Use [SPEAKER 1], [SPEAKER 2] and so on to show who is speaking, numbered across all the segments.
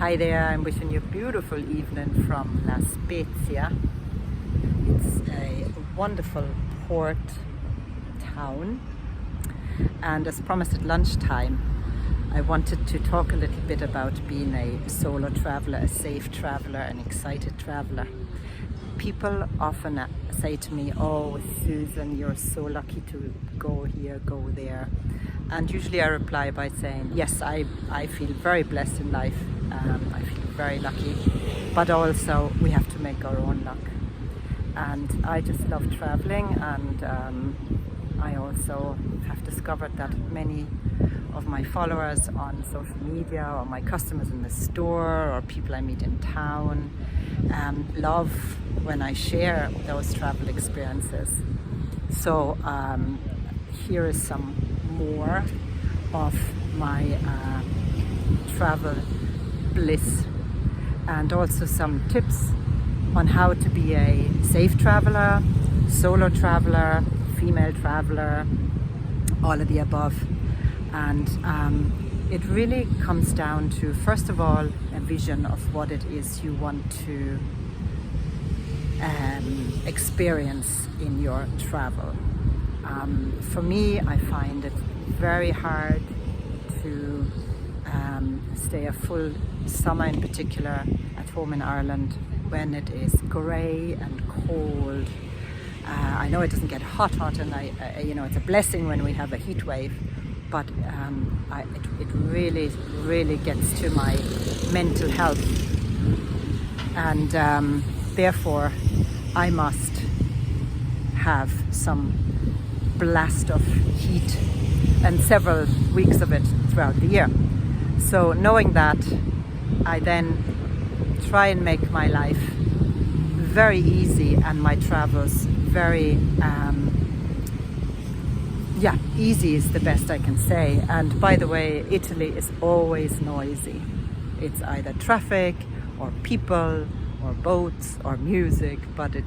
[SPEAKER 1] Hi there, I'm wishing you a beautiful evening from La Spezia. It's a wonderful port town, and as promised at lunchtime, I wanted to talk a little bit about being a solo traveler, a safe traveler, an excited traveler. People often say to me, "Oh, Susan, you're so lucky to go here, go there." And usually I reply by saying, yes, I feel very blessed in life. I feel very lucky, but also we have to make our own luck. And I just love traveling, and I also have discovered that many of my followers on social media, or my customers in the store, or people I meet in town love when I share those travel experiences. So here is some more of my travel bliss, and also some tips on how to be a safe traveler, solo traveler, female traveler, all of the above. And it really comes down to, first of all, a vision of what it is you want to experience in your travel. For me, I find it very hard to stay a full summer, in particular at home in Ireland, when it is grey and cold. I know it doesn't get hot, and it's a blessing when we have a heat wave, but it really gets to my mental health, and therefore I must have some blast of heat and several weeks of it throughout the year. So knowing that, I then try and make my life very easy and my travels very easy is the best I can say. And by the way, Italy is always noisy. It's either traffic or people or boats or music, but it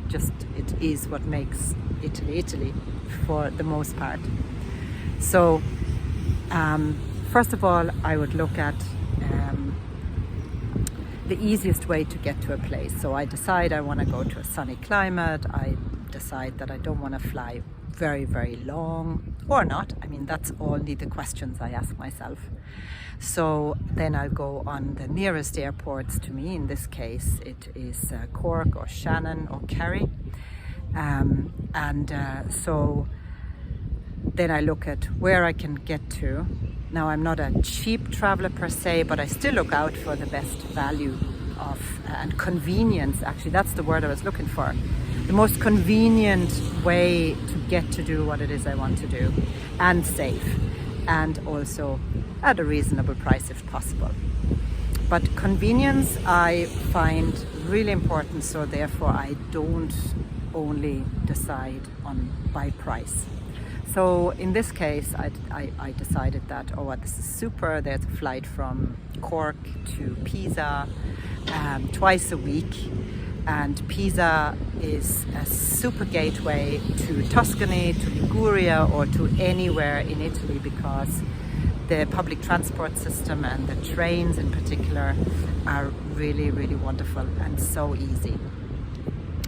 [SPEAKER 1] is what makes Italy for the most part. So first of all, I would look at the easiest way to get to a place. So I decide I want to go to a sunny climate. I decide that I don't want to fly very, very long, or not. I mean, that's only the questions I ask myself. So then I'll go on the nearest airports to me. In this case, it is Cork or Shannon or Kerry. So then I look at where I can get to. Now, I'm not a cheap traveler per se, but I still look out for the best value and convenience. Actually, that's the word I was looking for. The most convenient way to get to do what it is I want to do, and safe, and also at a reasonable price if possible. But convenience I find really important, so therefore I don't only decide by price. So in this case, I decided that, this is super. There's a flight from Cork to Pisa twice a week. And Pisa is a super gateway to Tuscany, to Liguria, or to anywhere in Italy, because the public transport system and the trains in particular are really, really wonderful and so easy.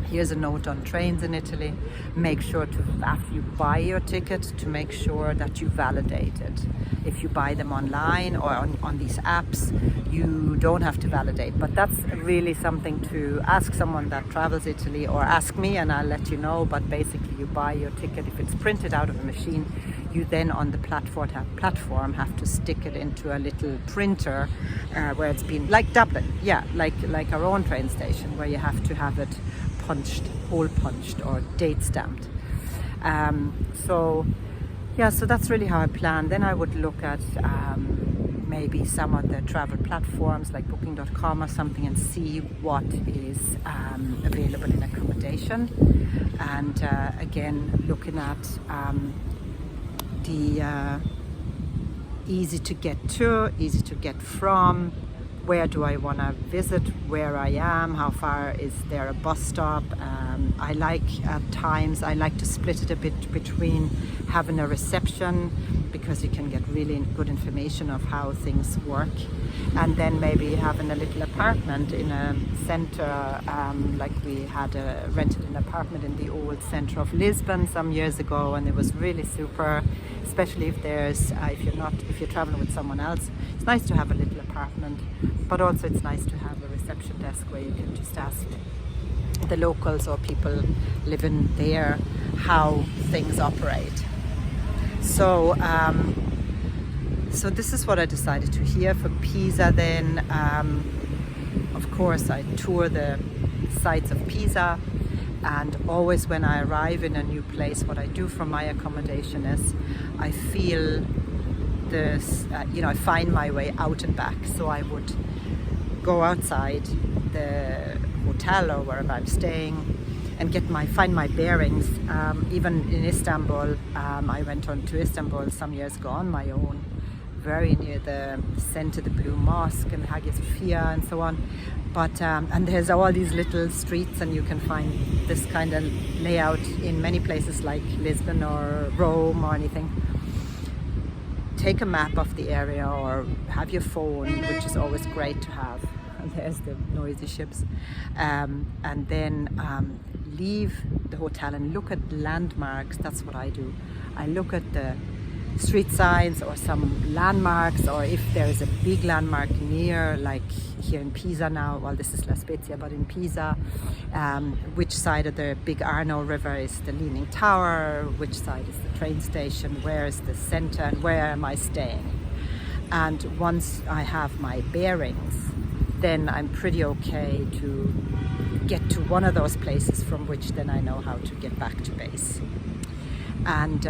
[SPEAKER 1] Here's a note on trains in Italy. Make sure after you buy your ticket, to make sure that you validate it. If you buy them online or on these apps, you don't have to validate. But that's really something to ask someone that travels Italy, or ask me and I'll let you know. But basically, you buy your ticket. If it's printed out of a machine, you then on the platform have to stick it into a little printer where it's been, like Dublin, like our own train station, where you have to have it hole punched or date stamped. So that's really how I plan. Then I would look at maybe some of the travel platforms like Booking.com or something, and see what is available in accommodation. And again, looking at the easy to get to, easy to get from. Where do I want to visit, where I am, how far is there a bus stop, I like at times, I like to split it a bit between having a reception, because you can get really good information of how things work, and then maybe having a little apartment in a center, like we had rented an apartment in the old center of Lisbon some years ago, and it was really super, especially if there's if you're traveling with someone else. It's nice to have a little apartment, but also it's nice to have a reception desk where you can just ask the locals or people living there how things operate. So so this is what I decided to hear for Pisa. Then of course I tour the sites of Pisa, and always when I arrive in a new place, what I do from my accommodation is I feel this, I find my way out and back. So I would go outside the hotel or wherever I'm staying and find my bearings. Even in Istanbul, I went on to Istanbul some years ago on my own, very near the center, the Blue Mosque and Hagia Sophia and so on. But and there's all these little streets, and you can find this kind of layout in many places like Lisbon or Rome or anything. Take a map of the area or have your phone, which is always great to have. And there's the noisy ships. And then leave the hotel and look at landmarks. That's what I do. I look at the street signs or some landmarks, or if there is a big landmark near, like here in Pisa now, well, this is La Spezia, but in Pisa, which side of the big Arno River is the Leaning Tower, which side is the train station, where is the center, and where am I staying? And once I have my bearings, then I'm pretty okay to get to one of those places from which then I know how to get back to base. And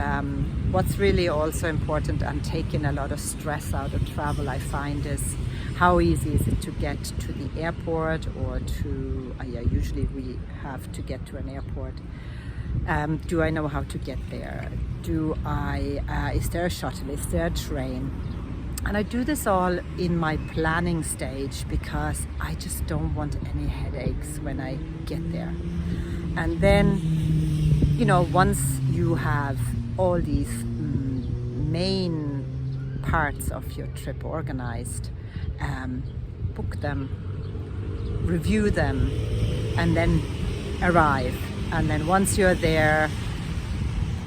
[SPEAKER 1] what's really also important and taking a lot of stress out of travel, I find, is how easy is it to get to the airport, or to, usually we have to get to an airport. Do I know how to get there? Is there a shuttle? Is there a train? And I do this all in my planning stage, because I just don't want any headaches when I get there. And then, once you have all these main parts of your trip organized, book them, review them, and then arrive. And then once you're there,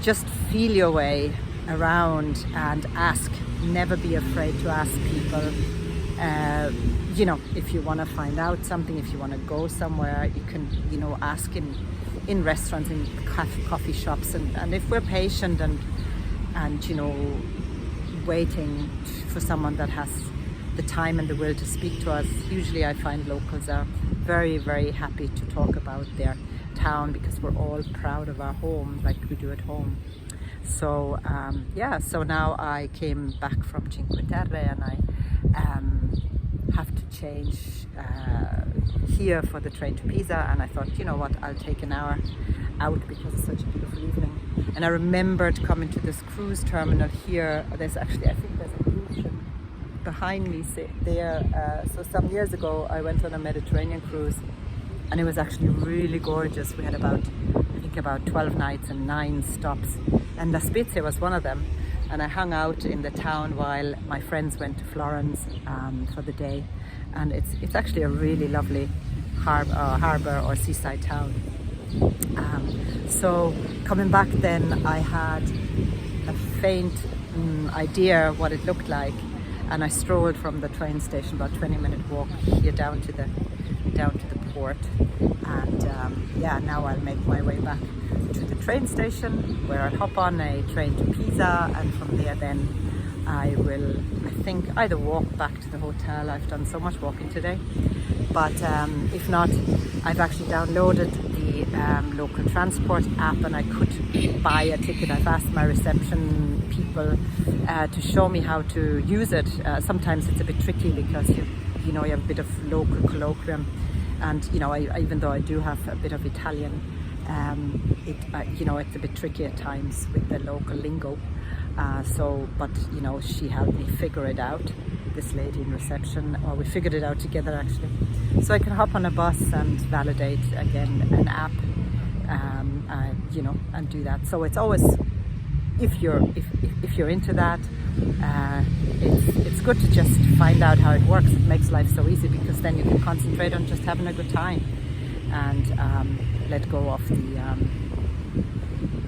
[SPEAKER 1] just feel your way around and ask. Never be afraid to ask people. If you want to find out something, if you want to go somewhere, you can, ask in restaurants, in coffee shops, and if we're patient and waiting for someone that has the time and the will to speak to us, usually I find locals are very, very happy to talk about their town, because we're all proud of our home like we do at home. So so now I came back from Cinque Terre, and I have to change here for the train to Pisa, and I thought, you know what, I'll take an hour out because it's such a beautiful evening. And I remembered coming to this cruise terminal here. There's actually, I think there's a cruise ship behind me there. So some years ago I went on a Mediterranean cruise, and it was actually really gorgeous. We had about 12 nights and 9 stops, and La Spezia was one of them. And I hung out in the town while my friends went to Florence for the day. And it's actually a really lovely harbour or seaside town. So coming back then, I had a faint idea what it looked like, and I strolled from the train station, about 20-minute walk here down to the port. And now I'll make my way back to the train station, where I'll hop on a train to Pisa, and from there then I will, I think, either walk back to the hotel. I've done so much walking today, but if not, I've actually downloaded the local transport app, and I could buy a ticket. I've asked my reception people to show me how to use it. Sometimes it's a bit tricky because you have a bit of local colloquium, and even though I do have a bit of Italian, it's a bit tricky at times with the local lingo. But she helped me figure it out, this lady in reception, or we figured it out together actually. So I can hop on a bus and validate again an app you know, and do that. So it's always, if you're into that, it's good to just find out how it works. It makes life so easy, because then you can concentrate on just having a good time and let go of the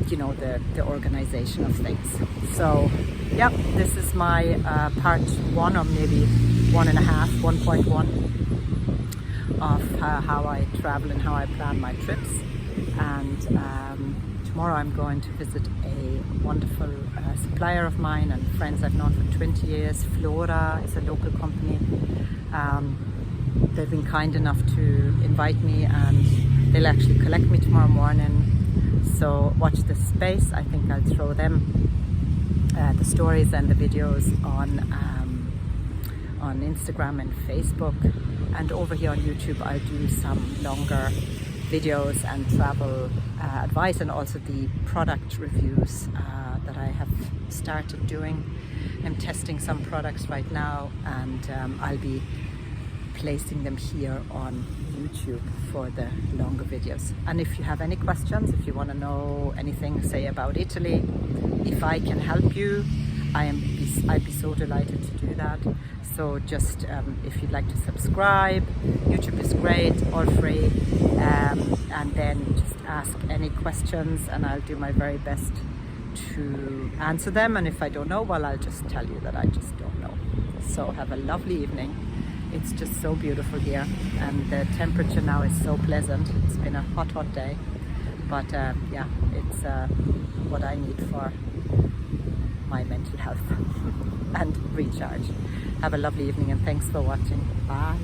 [SPEAKER 1] you know, the organization of things. So yeah, this is my part 1, or maybe 1.1 of how I travel and how I plan my trips. And tomorrow I'm going to visit a wonderful supplier of mine and friends I've known for 20 years. Flora is a local company. They've been kind enough to invite me, and they'll actually collect me tomorrow morning. So watch this space. I think I'll throw them the stories and the videos on Instagram and Facebook, and over here on YouTube I'll do some longer videos and travel advice, and also the product reviews that I have started doing. I'm testing some products right now, and I'll be placing them here on YouTube for the longer videos. And if you have any questions, if you want to know anything, say about Italy, if I can help you, I'd be so delighted to do that. So just if you'd like to subscribe, YouTube is great, all free, and then just ask any questions and I'll do my very best to answer them. And if I don't know, well, I'll just tell you that I just don't know. So have a lovely evening. It's just so beautiful here, and the temperature now is so pleasant. It's been a hot day, but yeah, it's what I need for my mental health and recharge. Have a lovely evening, and thanks for watching. Bye.